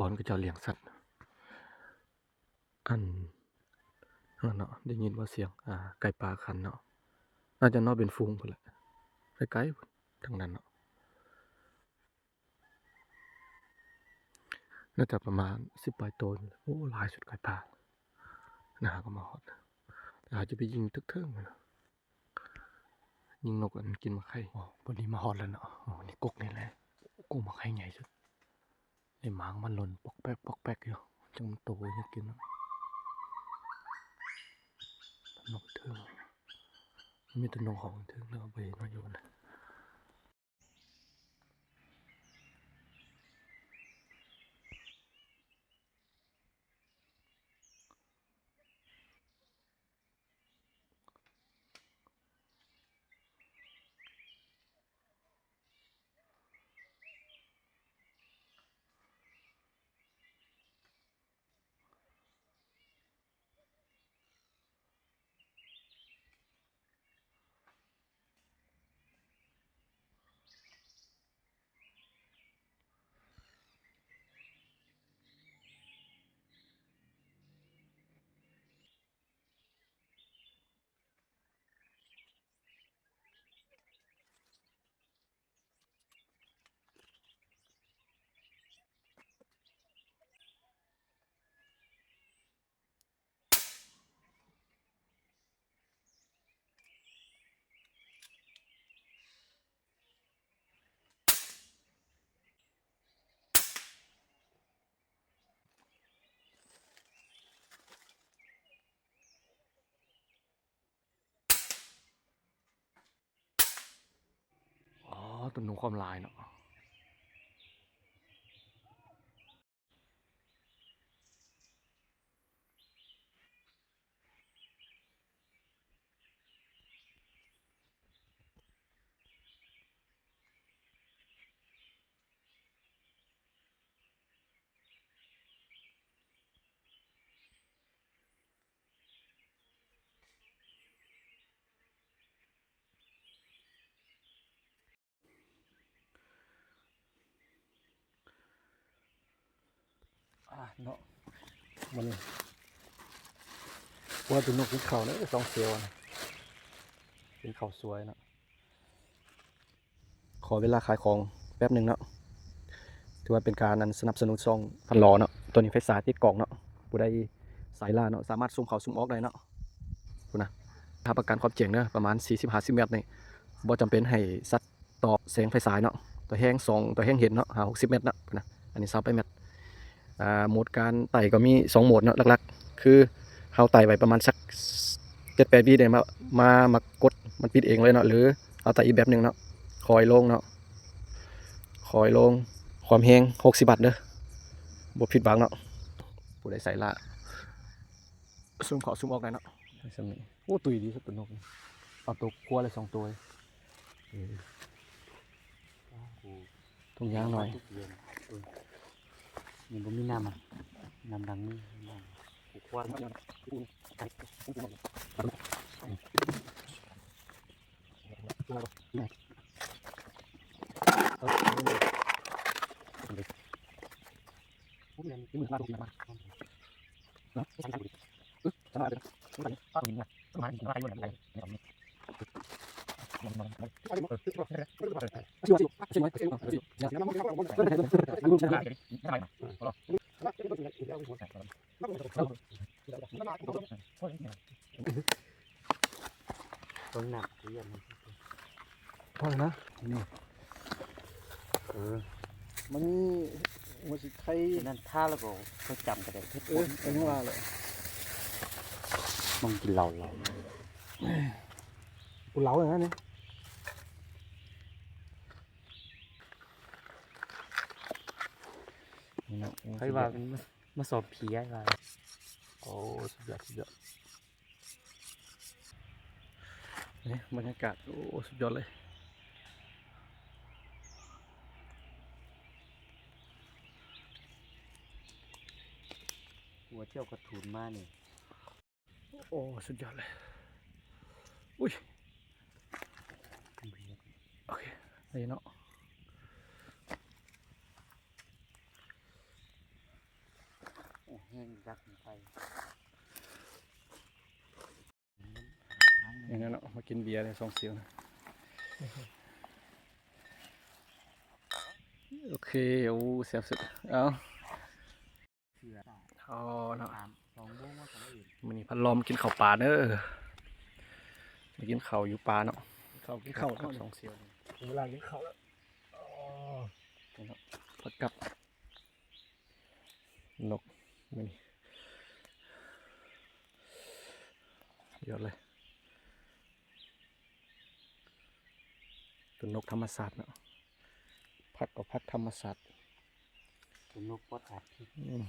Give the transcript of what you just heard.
อนก็จะเลี้ยงสัตว์อันนั่นเนาะได้ยินว่าเสียงไก่ป่าขันเนาะน่าจะนอนเป็นฝูงพุ่นแหละไกลๆทางนั้นเนาะน่าจะประมาณ10ปลายตัวโอ้หลายสุดไก่ป่านะฮะก็มาฮอดอาจจะไปยิงทึกเทิงเลยเนาะยิงนกอันกินมาไข่อ๋อพอดีมาฮอดแล้วเนาะอ๋อนี่กกนี่แหละกกมาไข่ใหญ่สุดไอ้หมางมันหล่นปอกแป๊กปอกแป๊กอยู่จังมันโตยังกินเนาะนกเทิงมีแต่นกของเทิงแล้วไปมาอยู่นะอ๋อต้นนกความลายเนาะเนาะมันว่าต้นนกกินข้าวเนี่ย2เสียวนะเป็นข้าวสวยเนาะขอเวลาขายของแป๊บหนึ่งเนาะถือว่าเป็นการนั้นสนับสนุนซองพันล้อเนาะตัวนี้ไฟฟ้าติดกล่องเนาะผู้ใดสายล่าเนาะสามารถซูมเข้าซูมออกได้เนาะคุณนะถ้าประกันความเจ๋งเนาะประมาณ40-50 เมตรนี่บ่จำเป็นให้ซัดต่อแสงไฟสายเนาะตัวแห้ง2ตัวแห้งเห็นเนาะ60 เมตรเนาะนะอันนี้ซับไปเมตรโหมดการไต่ก็มี2โหมดเนาะหลักๆคือเขาไต่ไว้ประมาณสัก7-8 วิเนี่ยมากดมันปิดเองเลยเนาะหรือเอาไต่อีกแบบหนึ่งเนาะคอยลงเนาะคอยลงความแห้ง60 บาทเด้อบ่ผิดหวังเนาะผู้ใดใส่ละซูมเข้าซูมออกได้เนาะสำนี้โอ้ตุยดีสักตัวนกเอาตัวครัวเลย2 ตัวทุ่งยางหน่อยนี่บ่มีน้ำอ่ะน้ำดังนี่ผูกควันต้นหนักเรียน พอนะ นี่มันหัวสิไข่ นั่นท่าแล้วก็เขาจำกันได้เพชร เอ็งว่าเลย มองกินเหล่า กูเล้าอย่างนั้นนี่ นี่เนาะใครว่ามาสอบผีอะไร โอ้สุดยอดสุดยอดนี่บรรยากาศโอ้สุดยอดเลย หัวเที่ยวกระถูนมานี่ โอ้สุดยอดเลยอุ้ยโอเคนี่เนาะ จักไป อย่างนั้นเนาะมากินเบียร์เลย2 เสียวนะโอเคโอ้แซ่บสุดเอา เสือ อ๋อเนาะ 2 โมงว่าเขาไม่อื่น มื้อนี้พัดลมกินข้าวปลาเด้อไปกินข้าวอยู่ปลาเนาะกินข้าวกับ2 เสียวนี่ เวลากินข้าวแล้ว นี่เนาะผักกับนกมื้อนี้เยอะเลยตัวนกธรรมศาสตร์เนาะผักกับผักธรรมศาสตร์ เป็นนกปอดขาดพิษ อืม